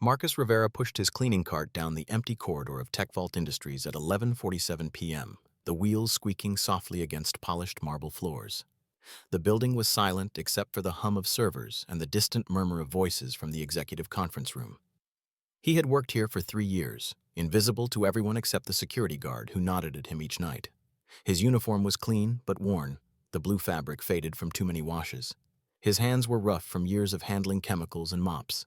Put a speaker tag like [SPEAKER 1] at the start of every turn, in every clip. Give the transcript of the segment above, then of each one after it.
[SPEAKER 1] Marcus Rivera pushed his cleaning cart down the empty corridor of Tech Vault Industries at 11:47 p.m., the wheels squeaking softly against polished marble floors. The building was silent except for the hum of servers and the distant murmur of voices from the executive conference room. He had worked here for 3 years, invisible to everyone except the security guard who nodded at him each night. His uniform was clean but worn, the blue fabric faded from too many washes. His hands were rough from years of handling chemicals and mops.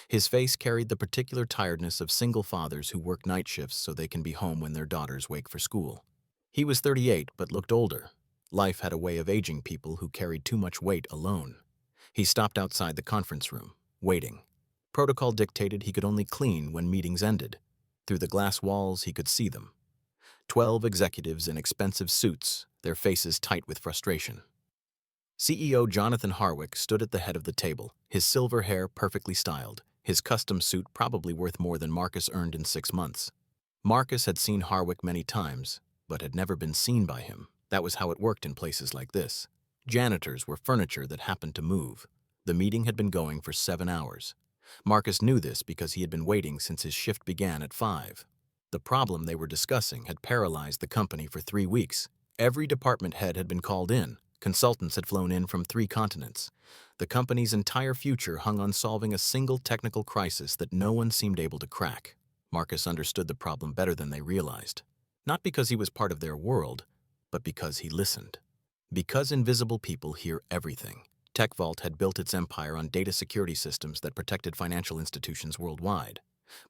[SPEAKER 1] His face carried the particular tiredness of single fathers who work night shifts so they can be home when their daughters wake for school. He was 38 but looked older. Life had a way of aging people who carried too much weight alone. He stopped outside the conference room, waiting. Protocol dictated he could only clean when meetings ended. Through the glass walls, he could see them. 12 executives in expensive suits, their faces tight with frustration. CEO Jonathan Harwick stood at the head of the table, his silver hair perfectly styled, his custom suit probably worth more than Marcus earned in 6 months. Marcus had seen Harwick many times, but had never been seen by him. That was how it worked in places like this. Janitors were furniture that happened to move. The meeting had been going for 7 hours. Marcus knew this because he had been waiting since his shift began at 5. The problem they were discussing had paralyzed the company for 3 weeks. Every department head had been called in. Consultants had flown in from 3 continents. The company's entire future hung on solving a single technical crisis that no one seemed able to crack. Marcus understood the problem better than they realized. Not because he was part of their world, but because he listened. Because invisible people hear everything. Tech Vault had built its empire on data security systems that protected financial institutions worldwide.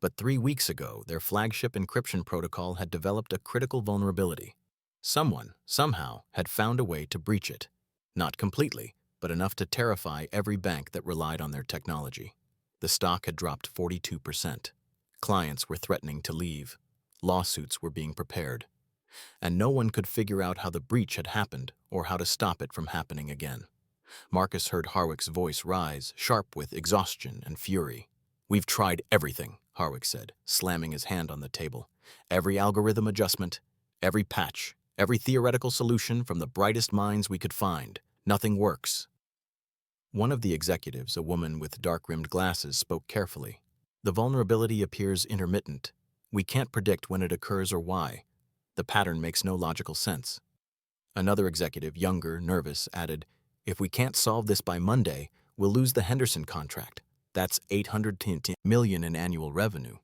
[SPEAKER 1] But 3 weeks ago, their flagship encryption protocol had developed a critical vulnerability. Someone, somehow, had found a way to breach it. Not completely, but enough to terrify every bank that relied on their technology. The stock had dropped 42%. Clients were threatening to leave. Lawsuits were being prepared. And no one could figure out how the breach had happened or how to stop it from happening again. Marcus heard Harwick's voice rise, sharp with exhaustion and fury. "We've tried everything," Harwick said, slamming his hand on the table. "Every algorithm adjustment, every patch, every theoretical solution from the brightest minds we could find. Nothing works." One of the executives, a woman with dark-rimmed glasses, spoke carefully. "The vulnerability appears intermittent. We can't predict when it occurs or why. The pattern makes no logical sense." Another executive, younger, nervous, added, "If we can't solve this by Monday, we'll lose the Henderson contract. That's $810 million in annual revenue."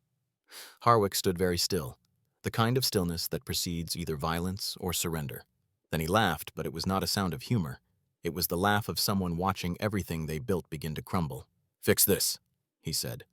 [SPEAKER 1] Harwick stood very still, the kind of stillness that precedes either violence or surrender. Then he laughed, but it was not a sound of humor. It was the laugh of someone watching everything they built begin to crumble. "Fix this," he said.